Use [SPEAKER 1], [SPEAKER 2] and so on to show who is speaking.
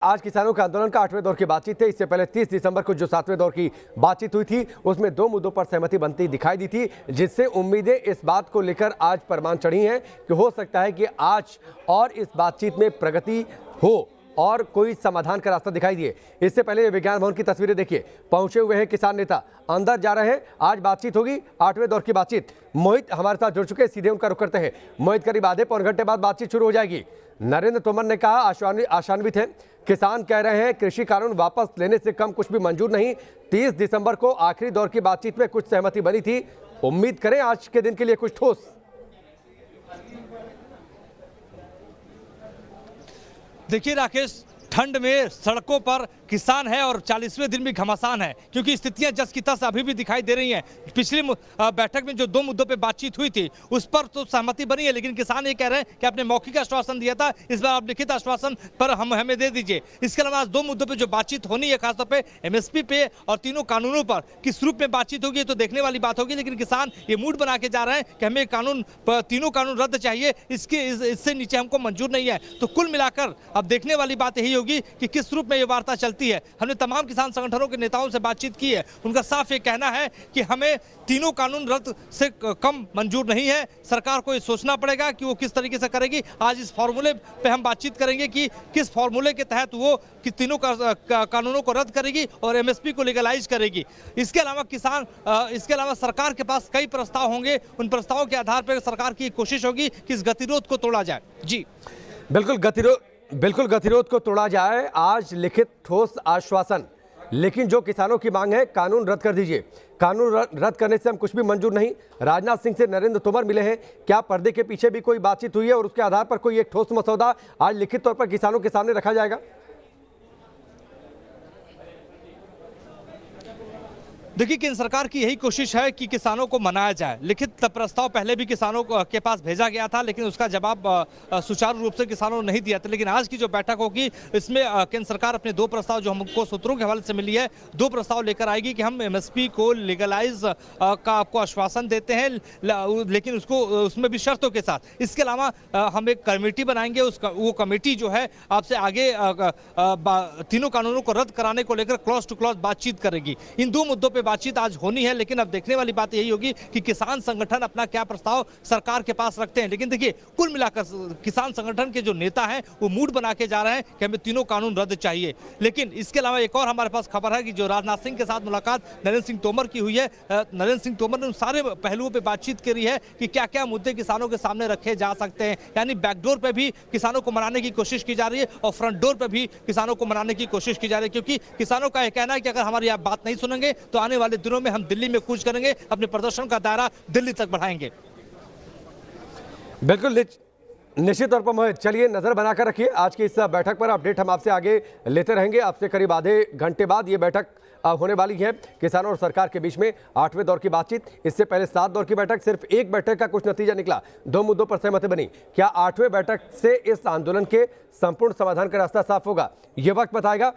[SPEAKER 1] आज किसानों के आंदोलन का 8वें दौर की बातचीत है। इससे पहले 30 दिसंबर को जो 7वें दौर की बातचीत हुई थी उसमें दो मुद्दों पर सहमति बनती दिखाई दी थी, जिससे उम्मीदें इस बात को लेकर आज परवान चढ़ी हैं कि हो सकता है कि आज और इस बातचीत में प्रगति हो और कोई समाधान का रास्ता दिखाई दिए। इससे पहले विज्ञान भवन की तस्वीरें देखिए, पहुंचे हुए हैं किसान नेता, अंदर जा रहे हैं। आज बातचीत होगी, 8वें दौर की बातचीत। मोहित हमारे साथ जुड़ चुके हैं, सीधे उनका रुख करते हैं। मोहित, करीब आधे पौन घंटे बाद बातचीत शुरू हो जाएगी। नरेंद्र तोमर ने कहा आशान्वित हैं, किसान कह रहे हैं कृषि कानून वापस लेने से कम कुछ भी मंजूर नहीं। 30 दिसंबर को आखिरी दौर की बातचीत में कुछ सहमति बनी थी, उम्मीद करें आज के दिन के लिए कुछ ठोस।
[SPEAKER 2] देखिए राकेश, ठंड में सड़कों पर किसान है और 40वें दिन भी घमासान है, क्योंकि स्थितियां जस की तस अभी भी दिखाई दे रही हैं। पिछली बैठक में जो दो मुद्दों पे बातचीत हुई थी उस पर तो सहमति बनी है, लेकिन किसान ये कह रहे हैं कि आपने मौखिक आश्वासन दिया था, इस बार आप लिखित आश्वासन पर हमें दे दीजिए। इसके अलावा दो मुद्दों पर जो बातचीत होनी है, खासतौर पर MSP पे और तीनों कानूनों पर किस रूप में बातचीत होगी तो देखने वाली बात होगी। लेकिन किसान ये मूड बना के जा रहे हैं कि हमें कानून, तीनों कानून रद्द चाहिए, इससे नीचे हमको मंजूर नहीं है। तो कुल मिलाकर अब देखने वाली बात यही होगी कि किस रूप में ये वार्ता चलती है। हमने तमाम किसान संगठनों के नेताओं से बातचीत की है, उनका साफ ये कहना है कि हमें तीनों कानून रद्द से कम मंजूर नहीं है। सरकार को ये सोचना पड़ेगा कि वो किस तरीके से करेगी। आज इस फॉर्मूले पे हम बातचीत करेंगे कि किस फॉर्मूले के तहत वो कि तीनों कानूनों को रद्द करेगी और MSP को लीगलाइज करेगी। इसके अलावा सरकार के पास कई प्रस्ताव होंगे, उन प्रस्तावों के आधार पर सरकार की कोशिश होगी कि इस गतिरोध को तोड़ा जाए। जी
[SPEAKER 1] बिल्कुल गतिरोध को तोड़ा जाए। आज लिखित ठोस आश्वासन, लेकिन जो किसानों की मांग है कानून रद्द कर दीजिए, कानून रद्द करने से हम कुछ भी मंजूर नहीं। राजनाथ सिंह से नरेंद्र तोमर मिले हैं, क्या पर्दे के पीछे भी कोई बातचीत हुई है और उसके आधार पर कोई एक ठोस मसौदा आज लिखित तौर पर किसानों के सामने रखा जाएगा?
[SPEAKER 2] देखिए, केंद्र सरकार की यही कोशिश है कि किसानों को मनाया जाए। लिखित प्रस्ताव पहले भी किसानों के पास भेजा गया था, लेकिन उसका जवाब सुचारू रूप से किसानों ने नहीं दिया था। लेकिन आज की जो बैठक होगी इसमें केंद्र सरकार अपने दो प्रस्ताव जो हमको सूत्रों के हवाले से मिली है, दो प्रस्ताव लेकर आएगी कि हम MSP को लीगलाइज का आपको आश्वासन देते हैं, लेकिन उसमें भी शर्तों के साथ। इसके अलावा हम एक कमेटी बनाएंगे, वो कमेटी जो है आपसे आगे तीनों कानूनों को रद्द कराने को लेकर क्लॉज टू क्लॉज बातचीत करेगी। इन दो मुद्दों पर बातचीत आज होनी है, लेकिन अब देखने वाली बात यही होगी कि किसान संगठन अपना क्या प्रस्ताव सरकार के पास रखते हैं। लेकिन देखिए, कुल मिलाकर किसान संगठन के जो नेता हैं वो मूड बना के जा रहे हैं कि हमें तीनों कानून रद्द चाहिए। लेकिन इसके अलावा एक और हमारे पास खबर है कि जो राजनाथ सिंह के साथ मुलाकात नरेंद्र सिंह तोमर की हुई है, नरेंद्र सिंह तोमर ने उन सारे पहलुओं पर बातचीत करी है कि क्या क्या मुद्दे किसानों के सामने रखे जा सकते हैं। यानी बैकडोर पर भी किसानों को मनाने की कोशिश की जा रही है और फ्रंट डोर पर भी किसानों को मनाने की कोशिश की जा रही है, क्योंकि किसानों का यह कहना है कि अगर हमारी आप बात नहीं सुनेंगे तो आने वाले दिनों में हम दिल्ली में कूच करेंगे, अपने प्रदर्शन का दायरा दिल्ली तक बढ़ाएंगे।
[SPEAKER 1] बिल्कुल निश्चित तौर पर मोहित, चलिए नजर बनाकर रखिए आज की इस बैठक पर। अपडेट हम आपसे आगे लेते रहेंगे। आपसे करीब आधे घंटे बाद ये बैठक होने वाली है किसानों और सरकार के बीच में, 8वें दौर की बातचीत। इससे पहले 7 दौर की बैठक, सिर्फ एक बैठक का कुछ नतीजा निकला, दो मुद्दों पर सहमति बनी। क्या 8वें बैठक से इस आंदोलन के संपूर्ण समाधान का रास्ता साफ होगा? ये वक्त बताएगा।